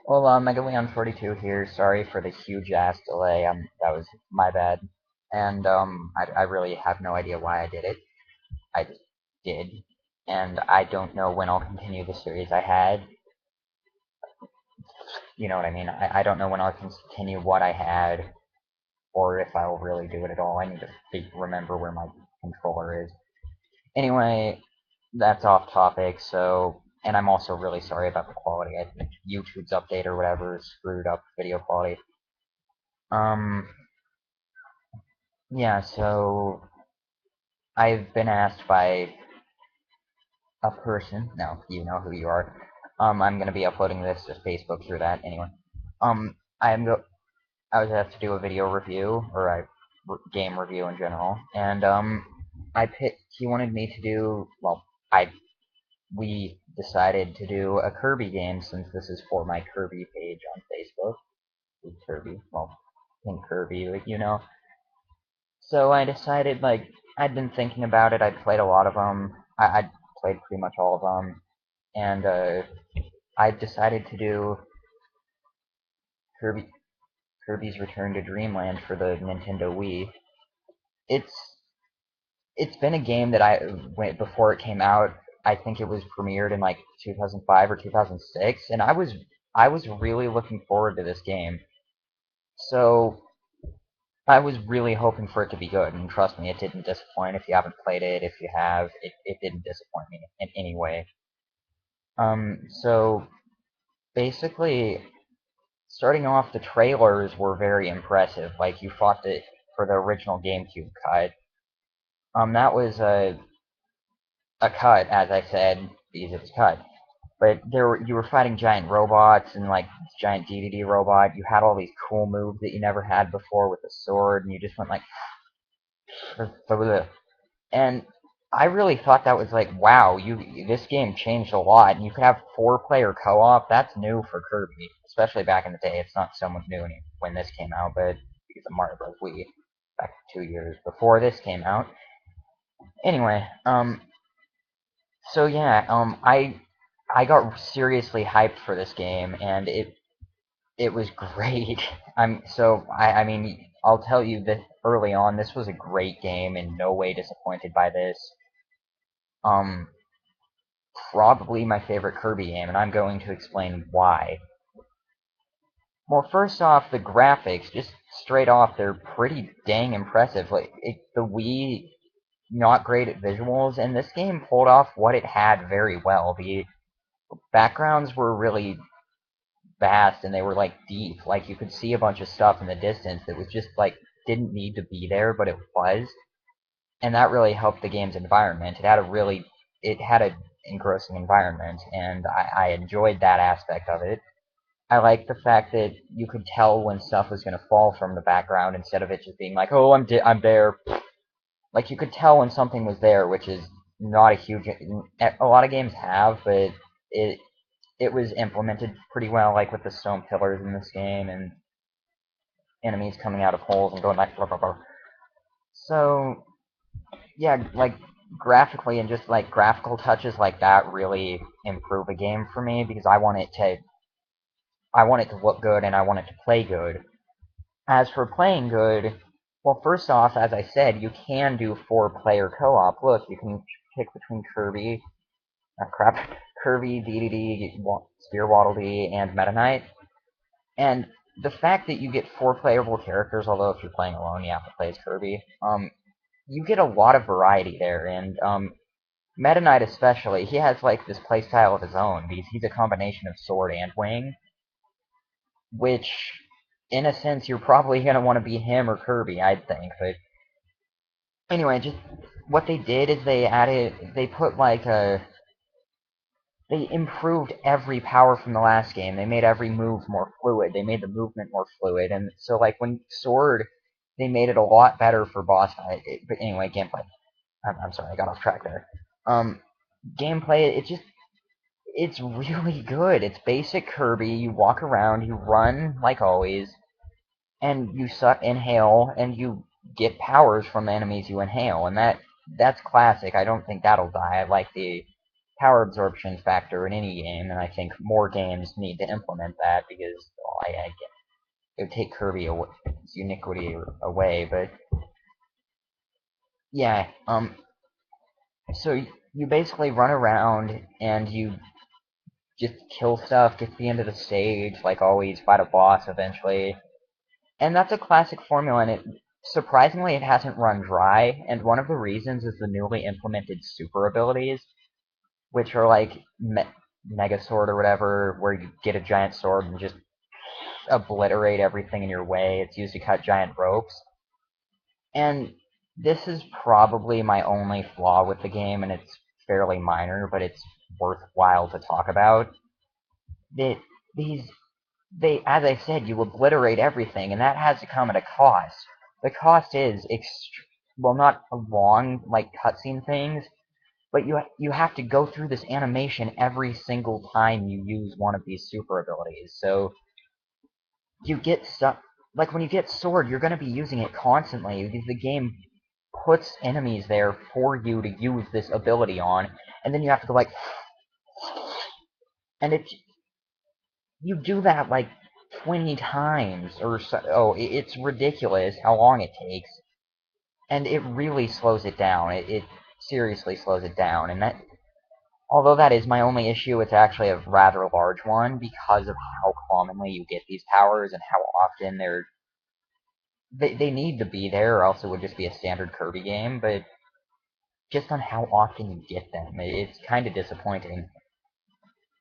Well, Megaleon42 here. Sorry for the huge ass delay. That was my bad. And I really have no idea why I did it. I just did, and I don't know when I'll continue the series I had. You know what I mean? I don't know when I'll continue what I had, or if I'll really do it at all. I need to remember where my controller is. Anyway, that's off topic. So, and I'm also really sorry about the quality. I think YouTube's update or whatever screwed up video quality. Um, Yeah, so I've been asked by a person. No, you know who you are. I'm gonna be uploading this to Facebook through that anyway. Um, I am go. I was asked to do a video review or a game review in general, and I picked. He wanted me to do. Well, I we decided to do a Kirby game since this is for my Kirby page on Facebook. Kirby, well, King Kirby, like, you know. So I decided, like, I'd been thinking about it. I'd played a lot of them. I'd played pretty much all of them, and I decided to do Kirby, Kirby's Return to Dreamland for the Nintendo Wii. It's it's been a game that I went before it came out. I think it was premiered in like 2005 or 2006, and I was really looking forward to this game. So I was really hoping for it to be good, and trust me, it didn't disappoint. If you haven't played it, if you have, it didn't disappoint me in any way. So basically, starting off, the trailers were very impressive. Like, you fought for the original GameCube cut. That was a cut, as I said, because it was cut. But you were fighting giant robots and like giant DDD robot. You had all these cool moves that you never had before with the sword, and you just went like, and I really thought that was like, wow, this game changed a lot, and you could have four-player co-op. That's new for Kirby, especially back in the day. It's not so much new when this came out, but because of Mario Bros. Wii, back 2 years before this came out. Anyway, so yeah, I got seriously hyped for this game, and it was great. I mean, I'll tell you that early on, this was a great game, and no way disappointed by this. Um, Probably my favorite Kirby game, and I'm going to explain why. Well, first off, the graphics, just straight off, they're pretty dang impressive. Like, the Wii, not great at visuals, and this game pulled off what it had very well. The backgrounds were really vast, and they were, like, deep. Like, you could see a bunch of stuff in the distance that was just, like, didn't need to be there, but it was. And that really helped the game's environment. It had an engrossing environment, and I enjoyed that aspect of it. I like the fact that you could tell when stuff was going to fall from the background instead of it just being like, oh, I'm there. Like, you could tell when something was there, which is not a huge. A lot of games have, but it it was implemented pretty well, like with the stone pillars in this game and enemies coming out of holes and going like blah blah blah. So yeah, like graphically and just like graphical touches like that really improve a game for me because I want it to look good and I want it to play good. As for playing good, well, first off, as I said, you can do four-player co-op. Look, you can pick between Kirby, DDD, Spear Waddle Dee, and Meta Knight. And the fact that you get four playable characters, although if you're playing alone, you have to play as Kirby, you get a lot of variety there. And Meta Knight especially, he has like this playstyle of his own because he's a combination of sword and wing, which in a sense you're probably gonna want to be him or Kirby, I'd think. But anyway, just what they did is they put like a they improved every power from the last game. They made every move more fluid. They made the movement more fluid, and so like when Sword, they made it a lot better for boss fight. But anyway, gameplay. I'm sorry, I got off track there. Um, Gameplay, it's really good. It's basic Kirby. You walk around, you run like always, and you inhale, and you get powers from the enemies you inhale, and that's classic. I don't think that'll die. I like the power absorption factor in any game, and I think more games need to implement that because well, it would take Kirby its uniquity away. But yeah, so you basically run around and you just kill stuff, get to the end of the stage, like always, fight a boss eventually. And that's a classic formula, and surprisingly, it hasn't run dry, and one of the reasons is the newly implemented super abilities, which are like Mega Sword or whatever, where you get a giant sword and just obliterate everything in your way. It's used to cut giant ropes. And this is probably my only flaw with the game, and it's fairly minor, but it's worthwhile to talk about. That these as I said, you obliterate everything, and that has to come at a cost. The cost is well, not a long like cutscene things, but you have to go through this animation every single time you use one of these super abilities. So you get stuff like when you get sword, you're going to be using it constantly because the game puts enemies there for you to use this ability on, and then you have to go like, and you do that like 20 times or so. Oh, it's ridiculous how long it takes, and it really slows it down. It seriously slows it down, and that although that is my only issue, it's actually a rather large one because of how commonly you get these powers and how often they need to be there, or else it would just be a standard Kirby game. But just on how often you get them, it's kind of disappointing.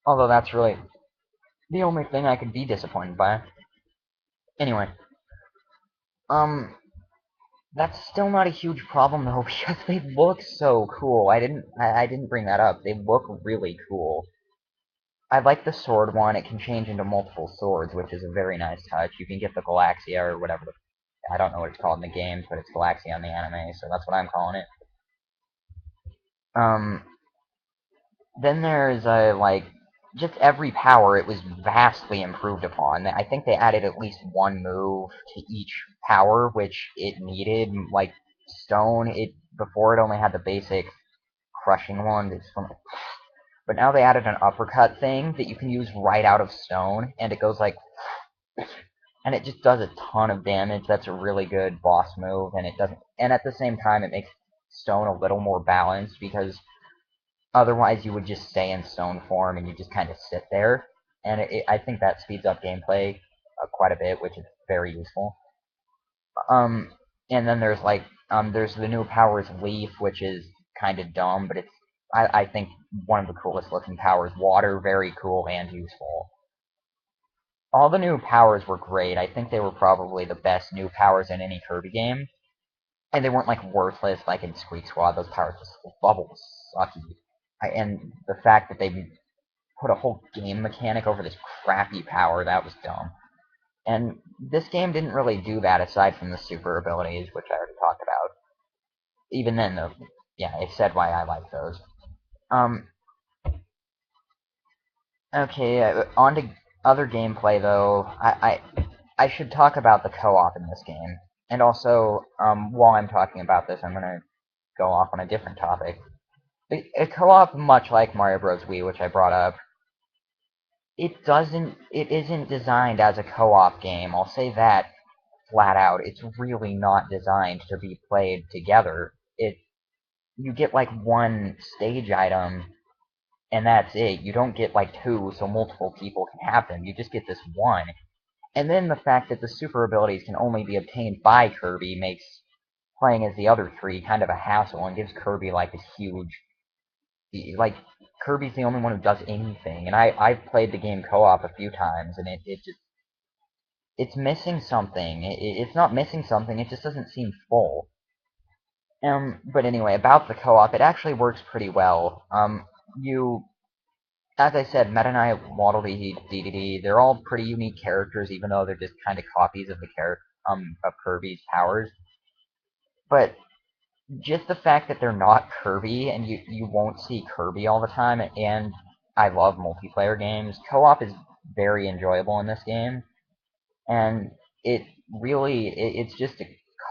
Although that's really the only thing I could be disappointed by. Anyway, um, that's still not a huge problem though because they look so cool. I didn't bring that up. They look really cool. I like the sword one. It can change into multiple swords, which is a very nice touch. You can get the Galaxia or whatever. I don't know what it's called in the games, but it's Galaxia in the anime, so that's what I'm calling it. Um, then there's like just every power. It was vastly improved upon. I think they added at least one move to each power, which it needed. Like stone, it before it only had the basic crushing one. But now they added an uppercut thing that you can use right out of stone, and it goes like, and it just does a ton of damage. That's a really good boss move, and it doesn't. And at the same time, it makes stone a little more balanced because otherwise you would just stay in stone form and you just kind of sit there. And I think that speeds up gameplay quite a bit, which is very useful. Um, and then there's the new powers Leaf, which is kind of dumb, but I think one of the coolest looking powers. Water, very cool and useful. All the new powers were great. I think they were probably the best new powers in any Kirby game. And they weren't like worthless like in Squeak Squad. Those powers just bubble sucky. And the fact that they put a whole game mechanic over this crappy power, that was dumb. And this game didn't really do that aside from the super abilities, which I already talked about. Even then, though, yeah, it said why I like those. Um, okay, on to other gameplay though. I should talk about the co-op in this game. And also, while I'm talking about this, I'm gonna go off on a different topic. A co-op, much like Mario Bros. Wii, which I brought up, it isn't designed as a co-op game. I'll say that flat out. It's really not designed to be played together. You get like one stage item and that's it. You don't get like two so multiple people can have them. You just get this one. And then the fact that the super abilities can only be obtained by Kirby makes playing as the other three kind of a hassle and gives Kirby like this huge like Kirby's the only one who does anything. And I've played the game co-op a few times and it just it's missing something. It's not missing something, it just doesn't seem full. But anyway, about the co-op, it actually works pretty well. As I said, Meta Knight, Waddle Dee, Dee, they're all pretty unique characters, even though they're just kind of copies of of Kirby's powers. But just the fact that they're not Kirby and you won't see Kirby all the time, and I love multiplayer games. Co-op is very enjoyable in this game, and it's just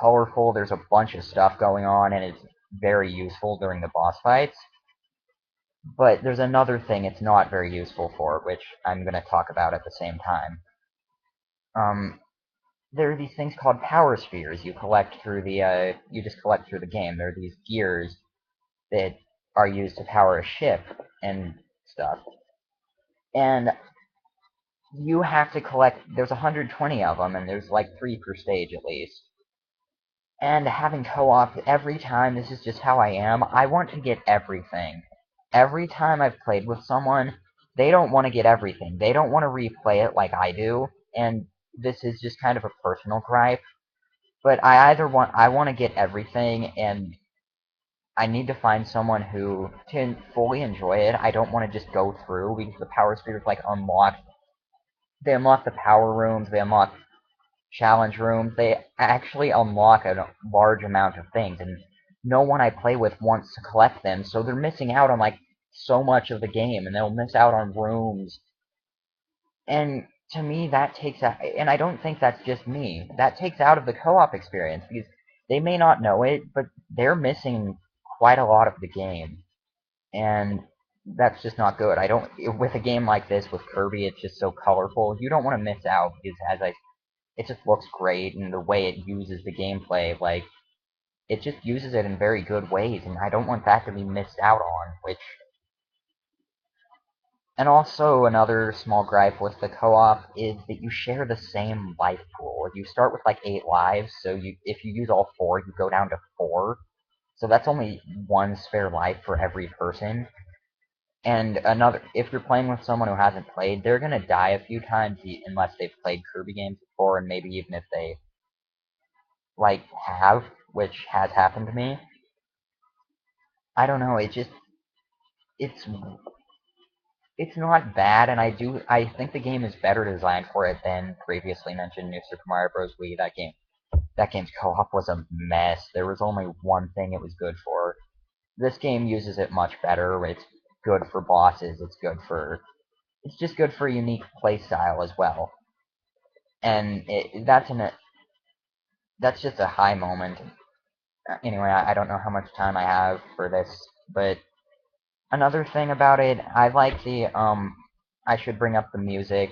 colorful. There's a bunch of stuff going on, and it's very useful during the boss fights. But there's another thing it's not very useful for, which I'm going to talk about at the same time. Um, there are these things called power spheres you just collect through the game. There are these gears that are used to power a ship and stuff. And you have to collect, there's 120 of them, and there's like 3 per stage at least. And having co-op every time, this is just how I am. I want to get everything. Every time I've played with someone, they don't want to get everything. They don't want to replay it like I do, and this is just kind of a personal gripe. But I want to get everything, and I need to find someone who can fully enjoy it. I don't want to just go through because the power speeders like they unlock the power rooms, they unlock challenge rooms, they actually unlock a large amount of things, and no one I play with wants to collect them, so they're missing out on like so much of the game, and they'll miss out on rooms. And to me, that takes out, and I don't think that's just me. That takes out of the co-op experience because they may not know it, but they're missing quite a lot of the game, and that's just not good. I don't with a game like this with Kirby, it's just so colorful. You don't want to miss out because it just looks great, and the way it uses the gameplay, like it just uses it in very good ways, and I don't want that to be missed out on. And also another small gripe with the co-op is that you share the same life pool. You start with like 8 lives, so if you use all 4, you go down to 4. So that's only 1 spare life for every person. And if you're playing with someone who hasn't played, they're gonna die a few times unless they've played Kirby games before, and maybe even if they like have, which has happened to me. I don't know. It's it's not bad, and I think the game is better designed for it than previously mentioned New Super Mario Bros. Wii. That game's co-op was a mess. There was only one thing it was good for. This game uses it much better. It's good for bosses. It's just good for a unique playstyle as well. And that's just a high moment. Anyway, I don't know how much time I have for this, but another thing about it, I like I should bring up the music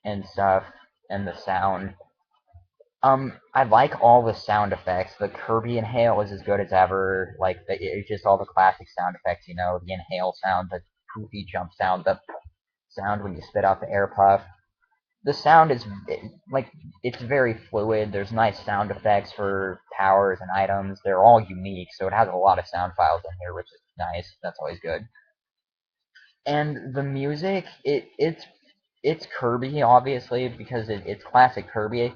and stuff and the sound. I like all the sound effects. The Kirby inhale is as good as ever. Like it's just all the classic sound effects, the inhale sound, the poofy jump sound, the sound when you spit out the air puff. The sound is like it's very fluid. There's nice sound effects for powers and items. They're all unique, so it has a lot of sound files in here, which is nice. That's always good. And the music, it's Kirby, obviously, because it's classic Kirby.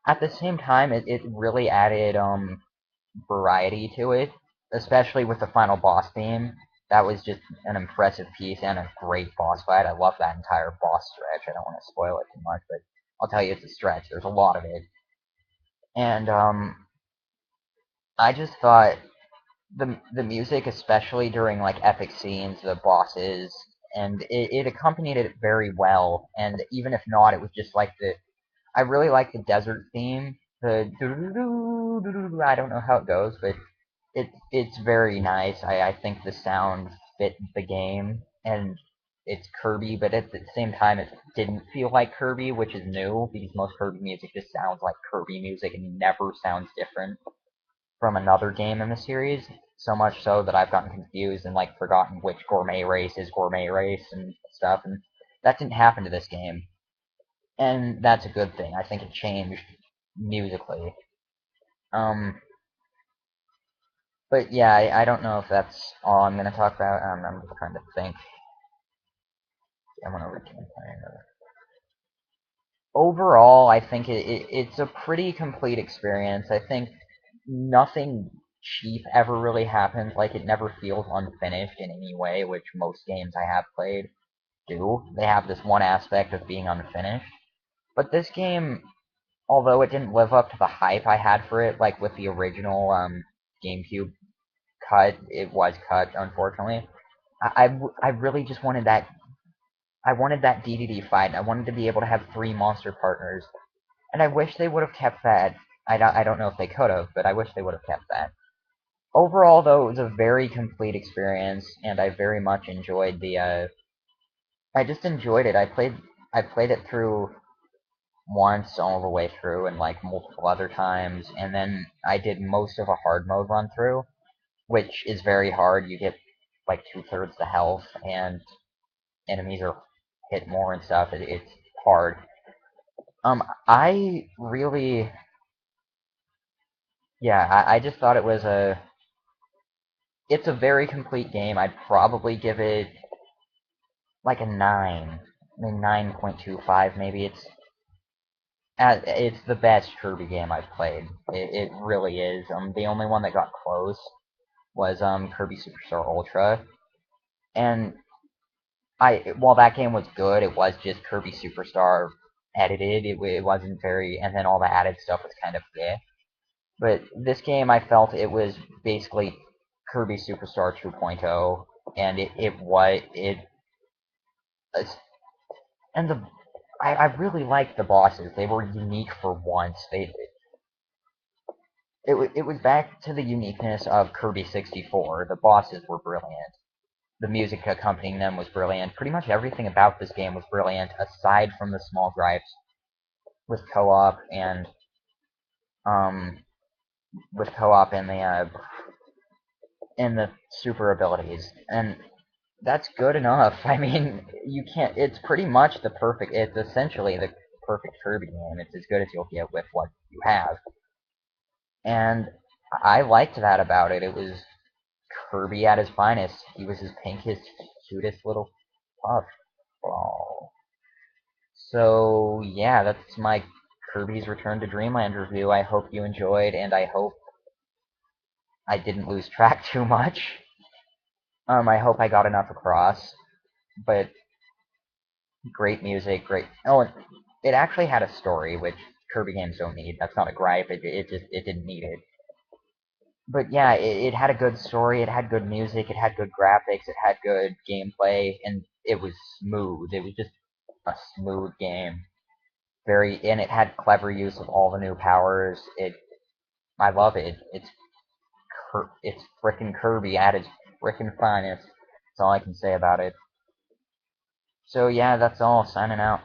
At the same time, it really added variety to it, especially with the final boss theme. That was just an impressive piece and a great boss fight. I love that entire boss stretch. I don't want to spoil it too much, but I'll tell you it's a stretch. There's a lot of it. And I just thought the music, especially during like epic scenes, the bosses, and it accompanied it very well. And even if not, it was just like I really like the desert theme. I don't know how it goes, but it's very nice. I think the sound fit the game, and it's Kirby, but at the same time, it didn't feel like Kirby, which is new because most Kirby music just sounds like Kirby music and never sounds different from another game in the series. So much so that I've gotten confused and like forgotten which gourmet race is gourmet race and stuff, and that didn't happen to this game, and that's a good thing. I think it changed musically. Um, but yeah, I don't know if that's all I'm gonna talk about. I'm just trying to think. I'm gonna return. Overall, I think it's a pretty complete experience. I think nothing cheap ever really happens. Like it never feels unfinished in any way, which most games I have played do. They have this one aspect of being unfinished. But this game, although it didn't live up to the hype I had for it, like with the original GameCube cut, it was cut, unfortunately. I really just wanted that. I wanted that DDD fight. I wanted to be able to have 3 monster partners, and I wish they would have kept that. I don't know if they could have, but I wish they would have kept that. overall, though, it was a very complete experience, and I very much enjoyed the. I just enjoyed it. I played it through once all the way through, and like multiple other times, and then I did most of a hard mode run through, which is very hard. You get like 2/3 the health, and enemies are hit more and stuff. It's hard. I really, yeah, I just thought it was it's a very complete game. I'd probably give it like a 9, I mean 9.25 maybe. It's the best Kirby game I've played. It really is. The only one that got close was Kirby Superstar Ultra, and while that game was good, it was just Kirby Superstar edited. It wasn't very, and then all the added stuff was kind of yeah. But this game, I felt it was basically Kirby Superstar 2.0, and it was it and I really liked the bosses. They were unique for once. It was back to the uniqueness of Kirby 64. The bosses were brilliant. The music accompanying them was brilliant. Pretty much everything about this game was brilliant, aside from the small gripes with co-op and um and the super abilities. And that's good enough. I mean, you can't. It's pretty much the perfect. It's essentially the perfect Kirby game. It's as good as you'll get with what you have, and I liked that about it. It was Kirby at his finest. He was his pinkest, cutest little puff. Oh. So yeah, that's my Kirby's Return to Dreamland review. I hope you enjoyed, and I hope I didn't lose track too much. I hope I got enough across. But great music, great. Oh, and it actually had a story, which Kirby games don't need. That's not a gripe. It didn't need it. But yeah, it had a good story. It had good music. It had good graphics. It had good gameplay, and it was smooth. It was just a smooth game. And it had clever use of all the new powers. I love it. It's frickin' Kirby at its frickin' finest. That's all I can say about it. So yeah, that's all. Signing out.